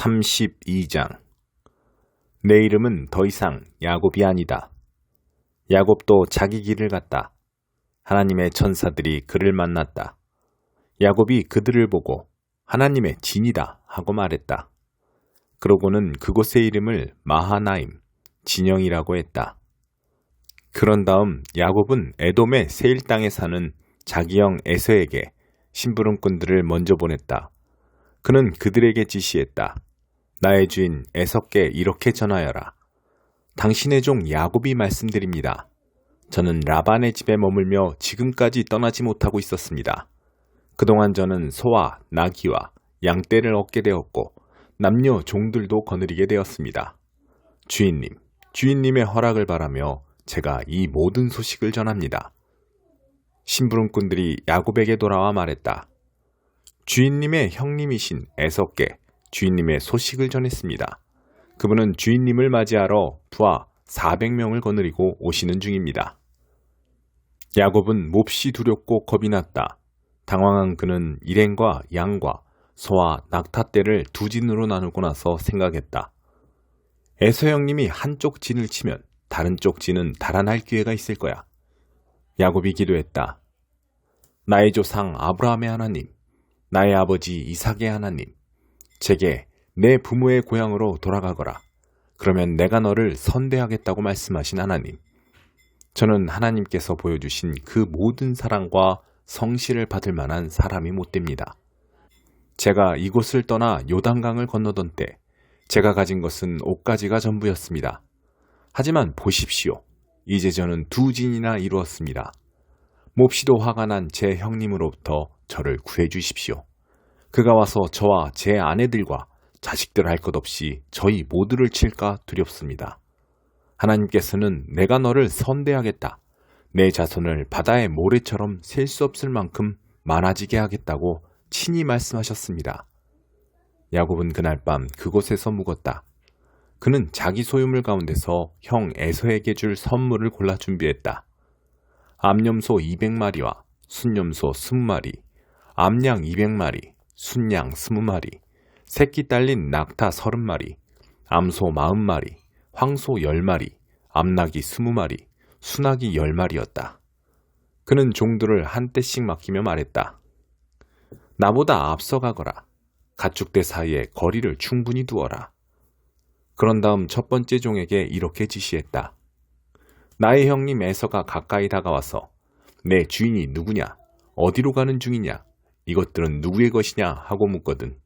32장. 내 이름은 더 이상 야곱이 아니다. 야곱도 자기 길을 갔다. 하나님의 천사들이 그를 만났다. 야곱이 그들을 보고 하나님의 진이다 하고 말했다. 그러고는 그곳의 이름을 마하나임, 진영이라고 했다. 그런 다음 야곱은 에돔의 세일 땅에 사는 자기 형 에서에게 심부름꾼들을 먼저 보냈다. 그는 그들에게 지시했다. 나의 주인 에서께 이렇게 전하여라. 당신의 종 야곱이 말씀드립니다. 저는 라반의 집에 머물며 지금까지 떠나지 못하고 있었습니다. 그동안 저는 소와 나귀와 양떼를 얻게 되었고 남녀 종들도 거느리게 되었습니다. 주인님의 허락을 바라며 제가 이 모든 소식을 전합니다. 심부름꾼들이 야곱에게 돌아와 말했다. 주인님의 형님이신 에서께 주인님의 소식을 전했습니다. 그분은 주인님을 맞이하러 부하 400명을 거느리고 오시는 중입니다. 야곱은 몹시 두렵고 겁이 났다. 당황한 그는 일행과 양과 소와 낙타떼를 두 진으로 나누고 나서 생각했다. 에서 형님이 한쪽 진을 치면 다른 쪽 진은 달아날 기회가 있을 거야. 야곱이 기도했다. 나의 조상 아브라함의 하나님, 나의 아버지 이삭의 하나님, 제게 내 부모의 고향으로 돌아가거라. 그러면 내가 너를 선대하겠다고 말씀하신 하나님. 저는 하나님께서 보여주신 그 모든 사랑과 성실을 받을 만한 사람이 못 됩니다. 제가 이곳을 떠나 요단강을 건너던 때 제가 가진 것은 옷가지가 전부였습니다. 하지만 보십시오. 이제 저는 두 진이나 이루었습니다. 몹시도 화가 난 제 형님으로부터 저를 구해 주십시오. 그가 와서 저와 제 아내들과 자식들 할 것 없이 저희 모두를 칠까 두렵습니다. 하나님께서는 내가 너를 선대하겠다. 내 자손을 바다의 모래처럼 셀 수 없을 만큼 많아지게 하겠다고 친히 말씀하셨습니다. 야곱은 그날 밤 그곳에서 묵었다. 그는 자기 소유물 가운데서 형 에서에게 줄 선물을 골라 준비했다. 암염소 200마리와 순염소 20마리, 암양 200마리, 순양 20마리, 새끼 딸린 낙타 30마리, 암소 40마리, 황소 10마리, 암낙이 20마리, 순낙이 10마리였다. 그는 종들을 한 떼씩 맡기며 말했다. 나보다 앞서가거라. 가축대 사이에 거리를 충분히 두어라. 그런 다음 첫 번째 종에게 이렇게 지시했다. 나의 형님 에서가 가까이 다가와서 내 주인이 누구냐, 어디로 가는 중이냐, 이것들은 누구의 것이냐 하고 묻거든.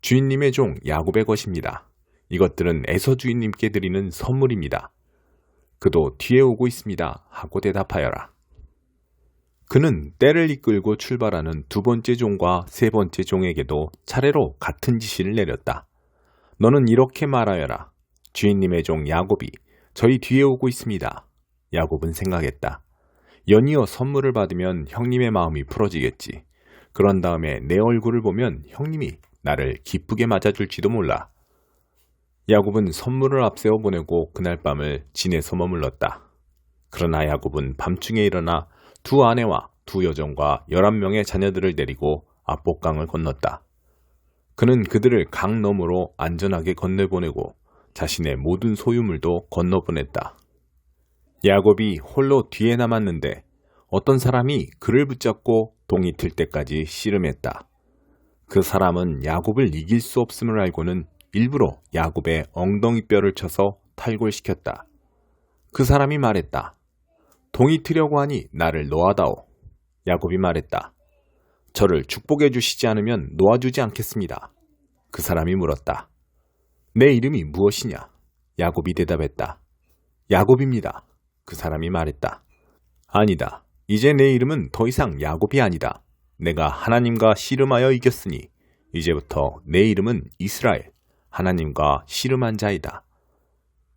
주인님의 종 야곱의 것입니다. 이것들은 에서 주인님께 드리는 선물입니다. 그도 뒤에 오고 있습니다 하고 대답하여라. 그는 떼를 이끌고 출발하는 두 번째 종과 세 번째 종에게도 차례로 같은 지시를 내렸다. 너는 이렇게 말하여라. 주인님의 종 야곱이 저희 뒤에 오고 있습니다. 야곱은 생각했다. 연이어 선물을 받으면 형님의 마음이 풀어지겠지. 그런 다음에 내 얼굴을 보면 형님이 나를 기쁘게 맞아줄지도 몰라. 야곱은 선물을 앞세워 보내고 그날 밤을 진에서 머물렀다. 그러나 야곱은 밤중에 일어나 두 아내와 두 여종과 11명의 자녀들을 데리고 압복강을 건넜다. 그는 그들을 강 너머로 안전하게 건네보내고 자신의 모든 소유물도 건너보냈다. 야곱이 홀로 뒤에 남았는데 어떤 사람이 그를 붙잡고 동이 틀 때까지 씨름했다. 그 사람은 야곱을 이길 수 없음을 알고는 일부러 야곱의 엉덩이뼈를 쳐서 탈골시켰다. 그 사람이 말했다. 동이 트려고 하니 나를 놓아다오. 야곱이 말했다. 저를 축복해 주시지 않으면 놓아주지 않겠습니다. 그 사람이 물었다. 내 이름이 무엇이냐? 야곱이 대답했다. 야곱입니다. 그 사람이 말했다. 아니다. 이제 내 이름은 더 이상 야곱이 아니다. 내가 하나님과 씨름하여 이겼으니 이제부터 내 이름은 이스라엘, 하나님과 씨름한 자이다.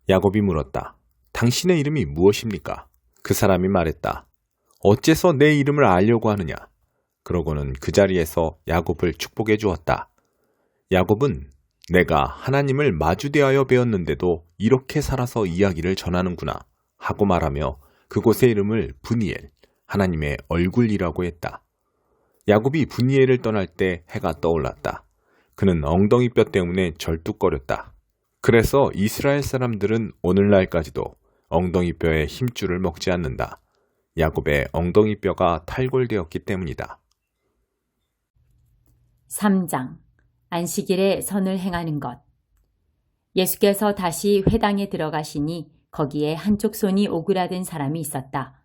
야곱이 물었다. 당신의 이름이 무엇입니까? 그 사람이 말했다. 어째서 내 이름을 알려고 하느냐? 그러고는 그 자리에서 야곱을 축복해 주었다. 야곱은 내가 하나님을 마주대하여 배웠는데도 이렇게 살아서 이야기를 전하는구나 하고 말하며 그곳의 이름을 브니엘, 하나님의 얼굴이라고 했다. 야곱이 브니엘을 떠날 때 해가 떠올랐다. 그는 엉덩이뼈 때문에 절뚝거렸다. 그래서 이스라엘 사람들은 오늘날까지도 엉덩이뼈의 힘줄을 먹지 않는다. 야곱의 엉덩이뼈가 탈골되었기 때문이다. 3장 안식일에 선을 행하는 것. 예수께서 다시 회당에 들어가시니 거기에 한쪽 손이 오그라든 사람이 있었다.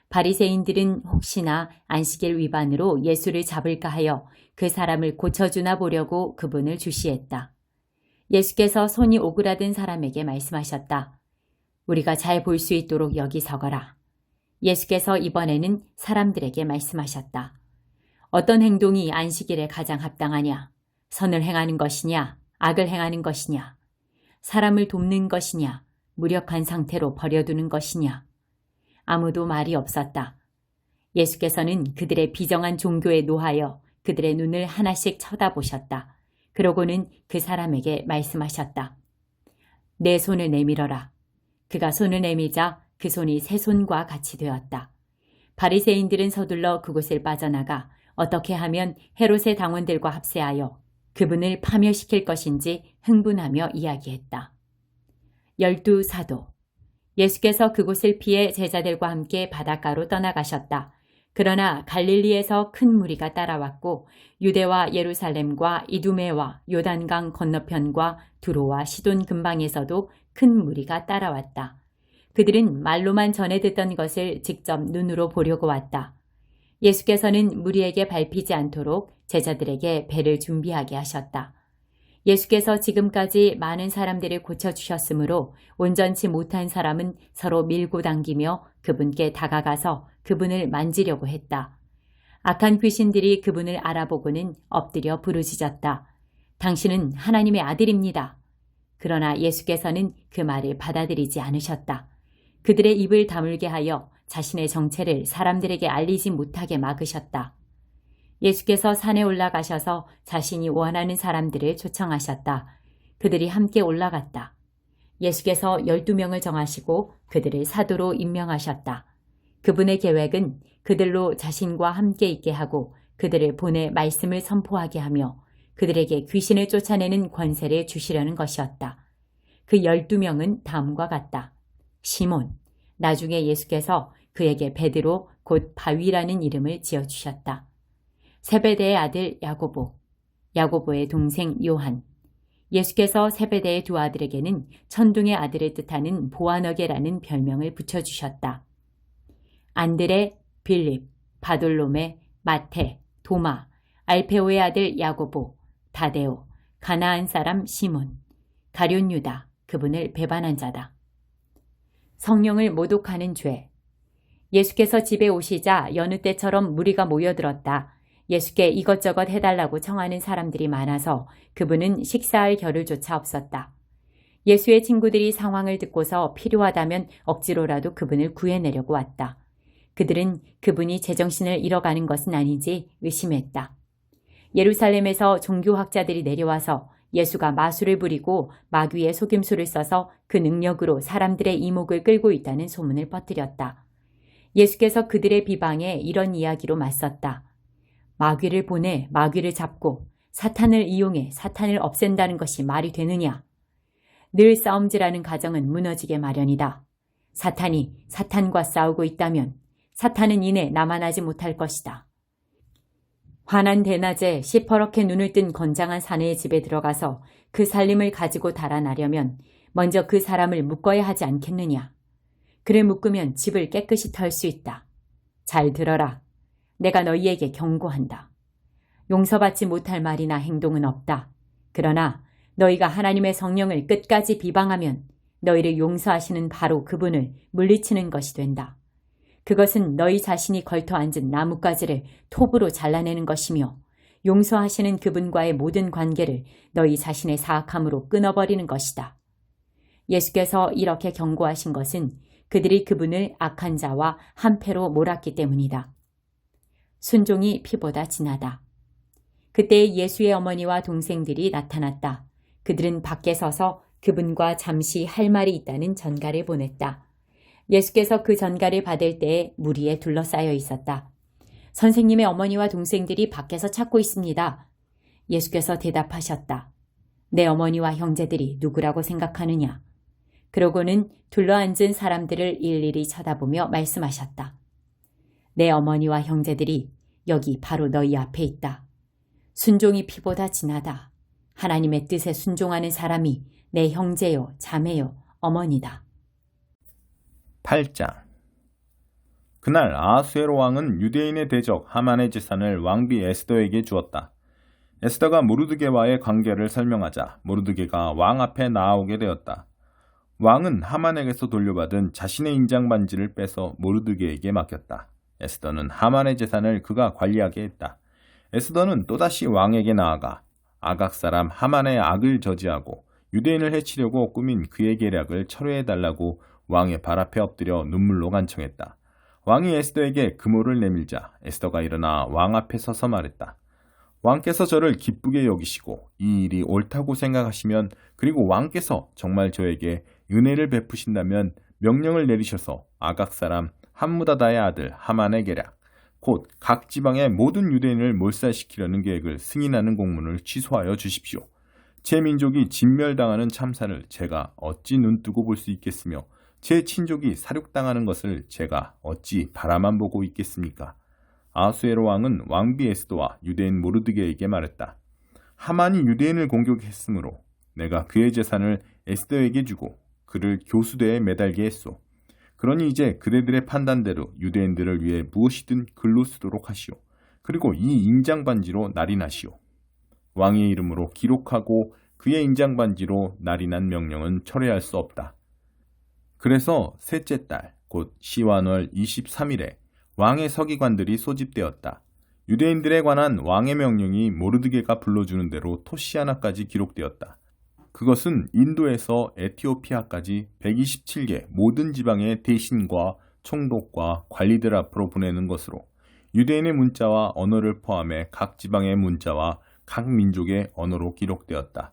바리새인들은 혹시나 안식일 위반으로 예수를 잡을까 하여 그 사람을 고쳐주나 보려고 그분을 주시했다. 예수께서 손이 오그라든 사람에게 말씀하셨다. 우리가 잘 볼 수 있도록 여기 서거라. 예수께서 이번에는 사람들에게 말씀하셨다. 어떤 행동이 안식일에 가장 합당하냐? 선을 행하는 것이냐? 악을 행하는 것이냐? 사람을 돕는 것이냐? 무력한 상태로 버려두는 것이냐? 아무도 말이 없었다. 예수께서는 그들의 비정한 종교에 노하여 그들의 눈을 하나씩 쳐다보셨다. 그러고는 그 사람에게 말씀하셨다. 내 손을 내밀어라. 그가 손을 내밀자 그 손이 새 손과 같이 되었다. 바리새인들은 서둘러 그곳을 빠져나가 어떻게 하면 헤롯의 당원들과 합세하여 그분을 파멸시킬 것인지 흥분하며 이야기했다. 12 사도. 예수께서 그곳을 피해 제자들과 함께 바닷가로 떠나가셨다. 그러나 갈릴리에서 큰 무리가 따라왔고 유대와 예루살렘과 이두메와 요단강 건너편과 두로와 시돈 근방에서도 큰 무리가 따라왔다. 그들은 말로만 전해 듣던 것을 직접 눈으로 보려고 왔다. 예수께서는 무리에게 밟히지 않도록 제자들에게 배를 준비하게 하셨다. 예수께서 지금까지 많은 사람들을 고쳐주셨으므로 온전치 못한 사람은 서로 밀고 당기며 그분께 다가가서 그분을 만지려고 했다. 악한 귀신들이 그분을 알아보고는 엎드려 부르짖었다. 당신은 하나님의 아들입니다. 그러나 예수께서는 그 말을 받아들이지 않으셨다. 그들의 입을 다물게 하여 자신의 정체를 사람들에게 알리지 못하게 막으셨다. 예수께서 산에 올라가셔서 자신이 원하는 사람들을 초청하셨다. 그들이 함께 올라갔다. 예수께서 12명을 정하시고 그들을 사도로 임명하셨다. 그분의 계획은 그들로 자신과 함께 있게 하고 그들을 보내 말씀을 선포하게 하며 그들에게 귀신을 쫓아내는 권세를 주시려는 것이었다. 그 12명은 다음과 같다. 시몬, 나중에 예수께서 그에게 베드로 곧 바위라는 이름을 지어주셨다. 세베대의 아들 야고보, 야고보의 동생 요한. 예수께서 세베대의 두 아들에게는 천둥의 아들을 뜻하는 보아너게라는 별명을 붙여주셨다. 안드레, 빌립, 바돌로메, 마테, 도마, 알페오의 아들 야고보, 다데오, 가나안 사람 시몬, 가룟 유다, 그분을 배반한 자다. 성령을 모독하는 죄. 예수께서 집에 오시자 여느 때처럼 무리가 모여들었다. 예수께 이것저것 해달라고 청하는 사람들이 많아서 그분은 식사할 겨를조차 없었다. 예수의 친구들이 상황을 듣고서 필요하다면 억지로라도 그분을 구해내려고 왔다. 그들은 그분이 제정신을 잃어가는 것은 아닌지 의심했다. 예루살렘에서 종교학자들이 내려와서 예수가 마술을 부리고 마귀의 속임수를 써서 그 능력으로 사람들의 이목을 끌고 있다는 소문을 퍼뜨렸다. 예수께서 그들의 비방에 이런 이야기로 맞섰다. 마귀를 보내 마귀를 잡고 사탄을 이용해 사탄을 없앤다는 것이 말이 되느냐? 늘 싸움질하는 가정은 무너지게 마련이다. 사탄이 사탄과 싸우고 있다면 사탄은 이내 남아나지 못할 것이다. 환한 대낮에 시퍼렇게 눈을 뜬 건장한 사내의 집에 들어가서 그 살림을 가지고 달아나려면 먼저 그 사람을 묶어야 하지 않겠느냐? 그를 묶으면 집을 깨끗이 털 수 있다. 잘 들어라. 내가 너희에게 경고한다. 용서받지 못할 말이나 행동은 없다. 그러나 너희가 하나님의 성령을 끝까지 비방하면 너희를 용서하시는 바로 그분을 물리치는 것이 된다. 그것은 너희 자신이 걸터 앉은 나뭇가지를 톱으로 잘라내는 것이며 용서하시는 그분과의 모든 관계를 너희 자신의 사악함으로 끊어버리는 것이다. 예수께서 이렇게 경고하신 것은 그들이 그분을 악한 자와 한패로 몰았기 때문이다. 순종이 피보다 진하다. 그때 예수의 어머니와 동생들이 나타났다. 그들은 밖에 서서 그분과 잠시 할 말이 있다는 전가를 보냈다. 예수께서 그 전가를 받을 때에 무리에 둘러싸여 있었다. 선생님의 어머니와 동생들이 밖에서 찾고 있습니다. 예수께서 대답하셨다. 내 어머니와 형제들이 누구라고 생각하느냐? 그러고는 둘러앉은 사람들을 일일이 쳐다보며 말씀하셨다. 내 어머니와 형제들이 여기 바로 너희 앞에 있다. 순종이 피보다 진하다. 하나님의 뜻에 순종하는 사람이 내 형제요, 자매요, 어머니다. 8장. 그날 아하수에로 왕은 유대인의 대적 하만의 재산을 왕비 에스더에게 주었다. 에스더가 모르드게와의 관계를 설명하자 모르드게가 왕 앞에 나아오게 되었다. 왕은 하만에게서 돌려받은 자신의 인장 반지를 빼서 모르드게에게 맡겼다. 에스더는 하만의 재산을 그가 관리하게 했다. 에스더는 또다시 왕에게 나아가 아각 사람 하만의 악을 저지하고 유대인을 해치려고 꾸민 그의 계략을 철회해달라고 왕의 발 앞에 엎드려 눈물로 간청했다. 왕이 에스더에게 금호를 내밀자 에스더가 일어나 왕 앞에 서서 말했다. 왕께서 저를 기쁘게 여기시고 이 일이 옳다고 생각하시면 그리고 왕께서 정말 저에게 은혜를 베푸신다면 명령을 내리셔서 아각 사람 함무다다의 아들 하만의 계략 곧 각 지방의 모든 유대인을 몰살시키려는 계획을 승인하는 공문을 취소하여 주십시오. 제 민족이 진멸당하는 참사를 제가 어찌 눈뜨고 볼 수 있겠으며 제 친족이 살육당하는 것을 제가 어찌 바라만 보고 있겠습니까? 아하수에로 왕은 왕비 에스더와 유대인 모르드게에게 말했다. 하만이 유대인을 공격했으므로 내가 그의 재산을 에스더에게 주고 그를 교수대에 매달게 했소. 그러니 이제 그대들의 판단대로 유대인들을 위해 무엇이든 글로 쓰도록 하시오. 그리고 이 인장반지로 날인하시오. 왕의 이름으로 기록하고 그의 인장반지로 날인한 명령은 철회할 수 없다. 그래서 셋째 달, 곧 시완월 23일에 왕의 서기관들이 소집되었다. 유대인들에 관한 왕의 명령이 모르드게가 불러주는 대로 토시아나까지 기록되었다. 그것은 인도에서 에티오피아까지 127개 모든 지방의 대신과 총독과 관리들 앞으로 보내는 것으로 유대인의 문자와 언어를 포함해 각 지방의 문자와 각 민족의 언어로 기록되었다.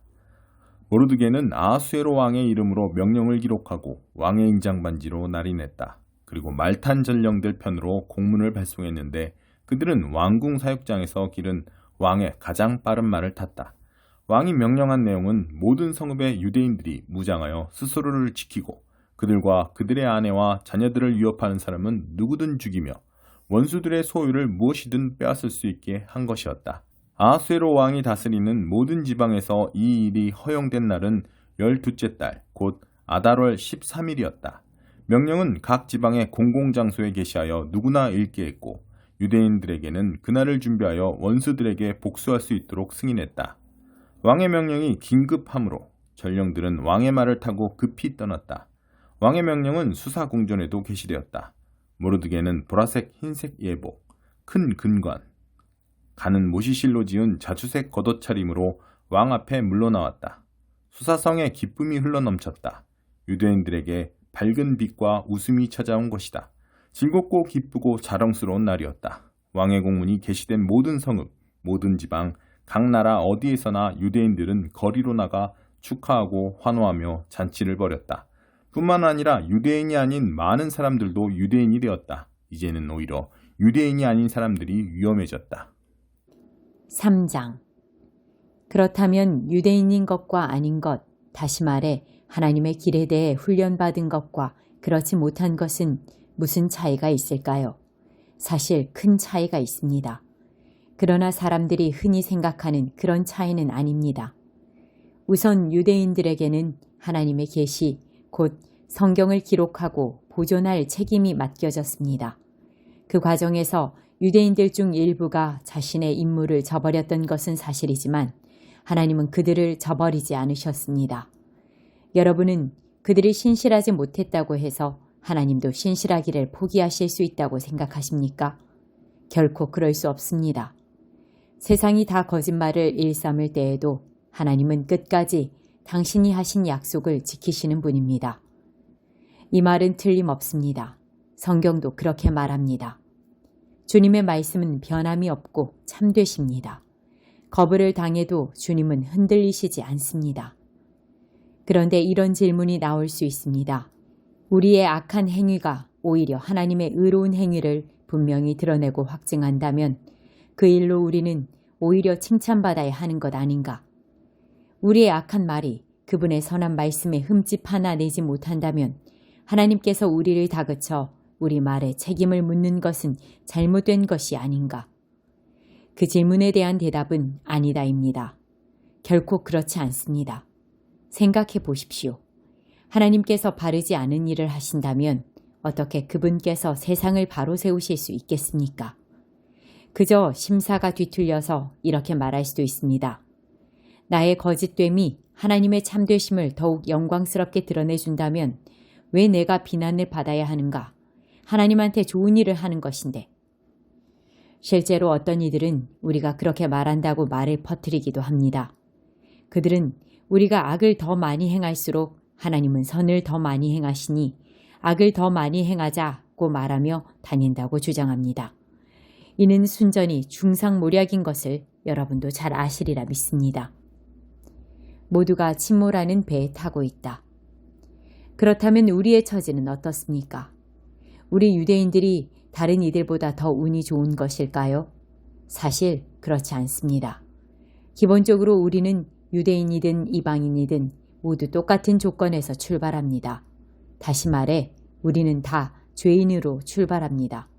모르드게는 아하수에로 왕의 이름으로 명령을 기록하고 왕의 인장반지로 날인했다. 그리고 말탄 전령들 편으로 공문을 발송했는데 그들은 왕궁 사육장에서 기른 왕의 가장 빠른 말을 탔다. 왕이 명령한 내용은 모든 성읍의 유대인들이 무장하여 스스로를 지키고 그들과 그들의 아내와 자녀들을 위협하는 사람은 누구든 죽이며 원수들의 소유를 무엇이든 빼앗을 수 있게 한 것이었다. 아하수에로 왕이 다스리는 모든 지방에서 이 일이 허용된 날은 12째 달, 곧 아달월 13일이었다. 명령은 각 지방의 공공장소에 게시하여 누구나 읽게 했고 유대인들에게는 그날을 준비하여 원수들에게 복수할 수 있도록 승인했다. 왕의 명령이 긴급함으로 전령들은 왕의 말을 타고 급히 떠났다. 왕의 명령은 수사궁전에도 게시되었다. 모르드게는 보라색 흰색 예복, 큰 근관, 가는 모시실로 지은 자주색 겉옷차림으로 왕 앞에 물러나왔다. 수사성에 기쁨이 흘러넘쳤다. 유대인들에게 밝은 빛과 웃음이 찾아온 것이다. 즐겁고 기쁘고 자랑스러운 날이었다. 왕의 공문이 게시된 모든 성읍, 모든 지방, 각 나라 어디에서나 유대인들은 거리로 나가 축하하고 환호하며 잔치를 벌였다. 뿐만 아니라 유대인이 아닌 많은 사람들도 유대인이 되었다. 이제는 오히려 유대인이 아닌 사람들이 위험해졌다. 3장. 그렇다면 유대인인 것과 아닌 것, 다시 말해 하나님의 길에 대해 훈련받은 것과 그렇지 못한 것은 무슨 차이가 있을까요? 사실 큰 차이가 있습니다. 그러나 사람들이 흔히 생각하는 그런 차이는 아닙니다. 우선 유대인들에게는 하나님의 계시, 곧 성경을 기록하고 보존할 책임이 맡겨졌습니다. 그 과정에서 유대인들 중 일부가 자신의 임무를 저버렸던 것은 사실이지만 하나님은 그들을 저버리지 않으셨습니다. 여러분은 그들이 신실하지 못했다고 해서 하나님도 신실하기를 포기하실 수 있다고 생각하십니까? 결코 그럴 수 없습니다. 세상이 다 거짓말을 일삼을 때에도 하나님은 끝까지 당신이 하신 약속을 지키시는 분입니다. 이 말은 틀림없습니다. 성경도 그렇게 말합니다. 주님의 말씀은 변함이 없고 참되십니다. 거부를 당해도 주님은 흔들리시지 않습니다. 그런데 이런 질문이 나올 수 있습니다. 우리의 악한 행위가 오히려 하나님의 의로운 행위를 분명히 드러내고 확증한다면 그 일로 우리는 오히려 칭찬받아야 하는 것 아닌가? 우리의 악한 말이 그분의 선한 말씀에 흠집 하나 내지 못한다면 하나님께서 우리를 다그쳐 우리 말에 책임을 묻는 것은 잘못된 것이 아닌가? 그 질문에 대한 대답은 아니다입니다. 결코 그렇지 않습니다. 생각해 보십시오. 하나님께서 바르지 않은 일을 하신다면 어떻게 그분께서 세상을 바로 세우실 수 있겠습니까? 그저 심사가 뒤틀려서 이렇게 말할 수도 있습니다. 나의 거짓됨이 하나님의 참되심을 더욱 영광스럽게 드러내준다면 왜 내가 비난을 받아야 하는가? 하나님한테 좋은 일을 하는 것인데. 실제로 어떤 이들은 우리가 그렇게 말한다고 말을 퍼뜨리기도 합니다. 그들은 우리가 악을 더 많이 행할수록 하나님은 선을 더 많이 행하시니 악을 더 많이 행하자고 말하며 다닌다고 주장합니다. 이는 순전히 중상모략인 것을 여러분도 잘 아시리라 믿습니다. 모두가 침몰하는 배에 타고 있다. 그렇다면 우리의 처지는 어떻습니까? 우리 유대인들이 다른 이들보다 더 운이 좋은 것일까요? 사실 그렇지 않습니다. 기본적으로 우리는 유대인이든 이방인이든 모두 똑같은 조건에서 출발합니다. 다시 말해 우리는 다 죄인으로 출발합니다.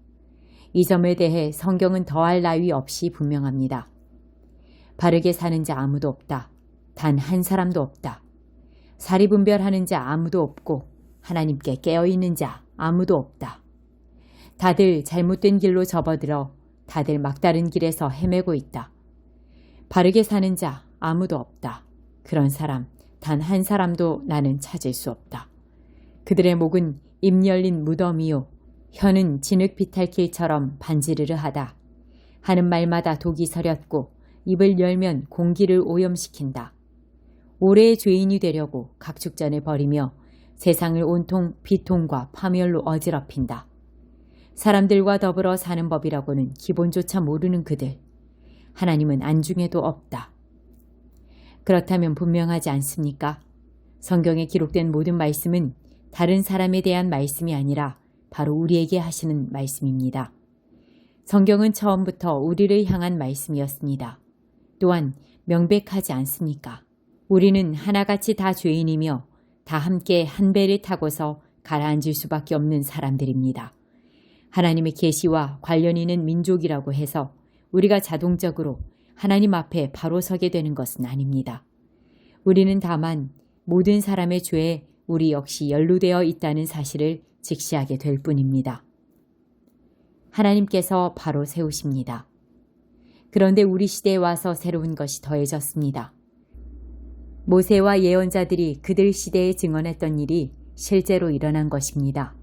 이 점에 대해 성경은 더할 나위 없이 분명합니다. 바르게 사는 자 아무도 없다. 단 한 사람도 없다. 사리분별하는 자 아무도 없고 하나님께 깨어있는 자 아무도 없다. 다들 잘못된 길로 접어들어 다들 막다른 길에서 헤매고 있다. 바르게 사는 자 아무도 없다. 그런 사람 단 한 사람도 나는 찾을 수 없다. 그들의 목은 입 열린 무덤이요 혀는 진흙 비탈길처럼 반지르르하다. 하는 말마다 독이 서렸고 입을 열면 공기를 오염시킨다. 오래의 죄인이 되려고 각축전을 벌이며 세상을 온통 비통과 파멸로 어지럽힌다. 사람들과 더불어 사는 법이라고는 기본조차 모르는 그들. 하나님은 안중에도 없다. 그렇다면 분명하지 않습니까? 성경에 기록된 모든 말씀은 다른 사람에 대한 말씀이 아니라 바로 우리에게 하시는 말씀입니다. 성경은 처음부터 우리를 향한 말씀이었습니다. 또한 명백하지 않습니까? 우리는 하나같이 다 죄인이며 다 함께 한 배를 타고서 가라앉을 수밖에 없는 사람들입니다. 하나님의 계시와 관련 있는 민족이라고 해서 우리가 자동적으로 하나님 앞에 바로 서게 되는 것은 아닙니다. 우리는 다만 모든 사람의 죄에 우리 역시 연루되어 있다는 사실을 직시하게 될 뿐입니다. 하나님께서 바로 세우십니다. 그런데 우리 시대에 와서 새로운 것이 더해졌습니다. 모세와 예언자들이 그들 시대에 증언했던 일이 실제로 일어난 것입니다.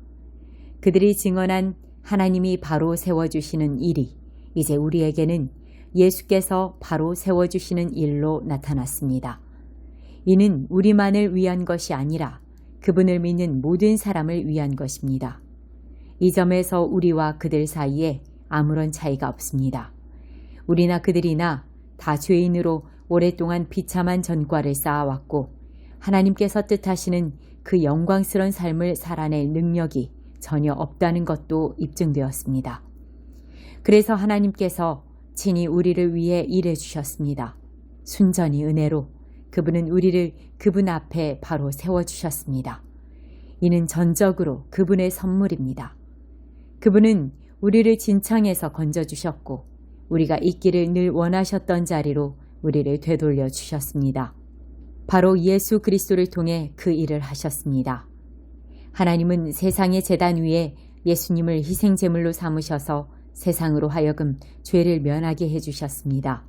그들이 증언한 하나님이 바로 세워주시는 일이 이제 우리에게는 예수께서 바로 세워주시는 일로 나타났습니다. 이는 우리만을 위한 것이 아니라 그분을 믿는 모든 사람을 위한 것입니다. 이 점에서 우리와 그들 사이에 아무런 차이가 없습니다. 우리나 그들이나 다 죄인으로 오랫동안 비참한 전과를 쌓아왔고 하나님께서 뜻하시는 그 영광스러운 삶을 살아낼 능력이 전혀 없다는 것도 입증되었습니다. 그래서 하나님께서 친히 우리를 위해 일해 주셨습니다. 순전히 은혜로 그분은 우리를 그분 앞에 바로 세워주셨습니다. 이는 전적으로 그분의 선물입니다. 그분은 우리를 진창에서 건져주셨고 우리가 있기를 늘 원하셨던 자리로 우리를 되돌려 주셨습니다. 바로 예수 그리스도를 통해 그 일을 하셨습니다. 하나님은 세상의 제단 위에 예수님을 희생제물로 삼으셔서 세상으로 하여금 죄를 면하게 해주셨습니다.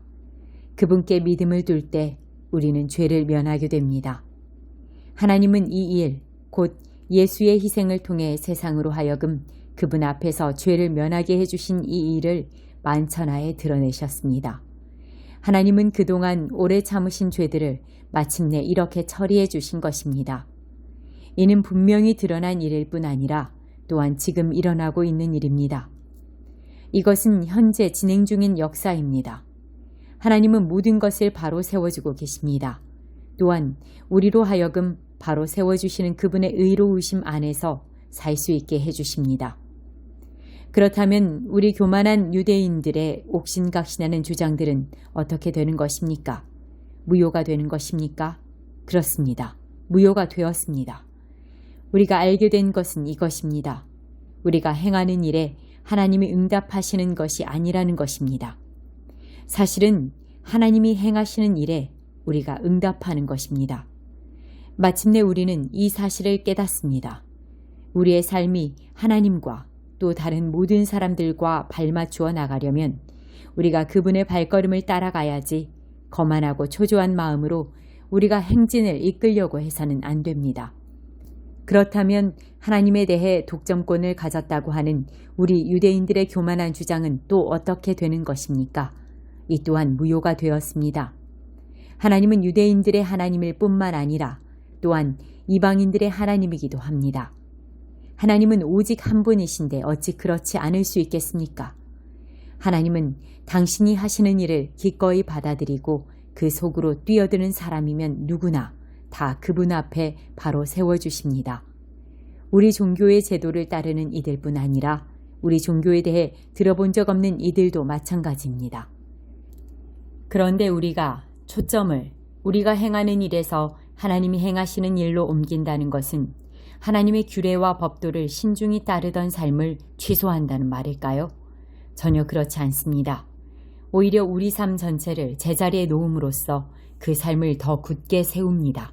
그분께 믿음을 둘 때 우리는 죄를 면하게 됩니다. 하나님은 이 일, 곧 예수의 희생을 통해 세상으로 하여금 그분 앞에서 죄를 면하게 해주신 이 일을 만천하에 드러내셨습니다. 하나님은 그동안 오래 참으신 죄들을 마침내 이렇게 처리해 주신 것입니다. 이는 분명히 드러난 일일 뿐 아니라 또한 지금 일어나고 있는 일입니다. 이것은 현재 진행 중인 역사입니다. 하나님은 모든 것을 바로 세워주고 계십니다. 또한 우리로 하여금 바로 세워주시는 그분의 의로우심 안에서 살 수 있게 해주십니다. 그렇다면 우리 교만한 유대인들의 옥신각신하는 주장들은 어떻게 되는 것입니까? 무효가 되는 것입니까? 그렇습니다. 무효가 되었습니다. 우리가 알게 된 것은 이것입니다. 우리가 행하는 일에 하나님이 응답하시는 것이 아니라는 것입니다. 사실은 하나님이 행하시는 일에 우리가 응답하는 것입니다. 마침내 우리는 이 사실을 깨닫습니다. 우리의 삶이 하나님과 또 다른 모든 사람들과 발맞추어 나가려면 우리가 그분의 발걸음을 따라가야지 거만하고 초조한 마음으로 우리가 행진을 이끌려고 해서는 안 됩니다. 그렇다면 하나님에 대해 독점권을 가졌다고 하는 우리 유대인들의 교만한 주장은 또 어떻게 되는 것입니까? 이 또한 무효가 되었습니다. 하나님은 유대인들의 하나님일 뿐만 아니라 또한 이방인들의 하나님이기도 합니다. 하나님은 오직 한 분이신데 어찌 그렇지 않을 수 있겠습니까? 하나님은 당신이 하시는 일을 기꺼이 받아들이고 그 속으로 뛰어드는 사람이면 누구나 다 그분 앞에 바로 세워주십니다. 우리 종교의 제도를 따르는 이들뿐 아니라 우리 종교에 대해 들어본 적 없는 이들도 마찬가지입니다. 그런데 우리가 초점을 우리가 행하는 일에서 하나님이 행하시는 일로 옮긴다는 것은 하나님의 규례와 법도를 신중히 따르던 삶을 취소한다는 말일까요? 전혀 그렇지 않습니다. 오히려 우리 삶 전체를 제자리에 놓음으로써 그 삶을 더 굳게 세웁니다.